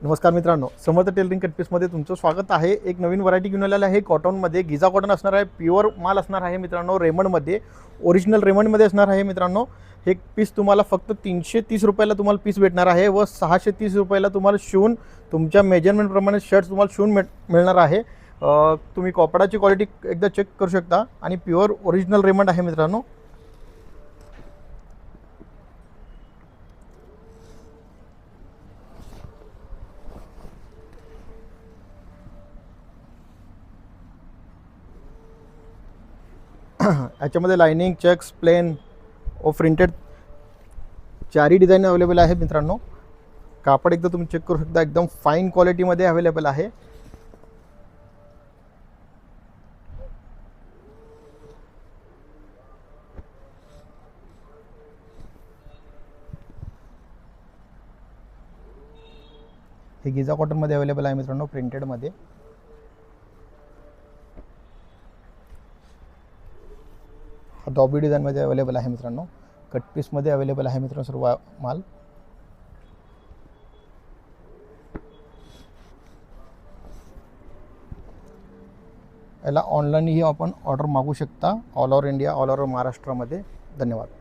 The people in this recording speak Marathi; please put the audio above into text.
नमस्कार मित्रांनो, समर्थ टेलरिंग कटपीसमध्ये तुमचं स्वागत आहे. एक नवीन व्हरायटी घेऊन आलेला आहे कॉटनमध्ये. गिझा कॉटन असणार आहे, प्युअर माल असणार आहे मित्रांनो. रेमंडमध्ये, ओरिजिनल रेमंडमध्ये असणार आहे मित्रांनो. हे पीस तुम्हाला फक्त 330 रुपयाला तुम्हाला पीस भेटणार आहे व 630 रुपयाला तुम्हाला शिवून तुमच्या मेजरमेंटप्रमाणे शर्ट्स तुम्हाला शिवून मिळणार आहे. तुम्ही कपडाची क्वालिटी एकदा चेक करू शकता आणि प्युअर ओरिजिनल रेमंड आहे मित्रांनो. याच्यामध्ये लाइनिंग, चेक्स, प्लेन व प्रिंटेड चारही डिझाईन अवेलेबल आहे मित्रांनो. कापड एकदा तुम्ही चेक करू शकता, एकदम फाईन क्वालिटीमध्ये अवेलेबल आहे. हे गिझा कॉटनमध्ये अवेलेबल आहे मित्रांनो, प्रिंटेडमध्ये. हा डॉबी डिझाईनमध्ये अवेलेबल आहे मित्रांनो. कट पीसमध्ये अवेलेबल आहे मित्रांनो सर्व माल. याला ऑनलाईनही आपण ऑर्डर मागू शकता, all over India, all over महाराष्ट्रामध्ये. धन्यवाद.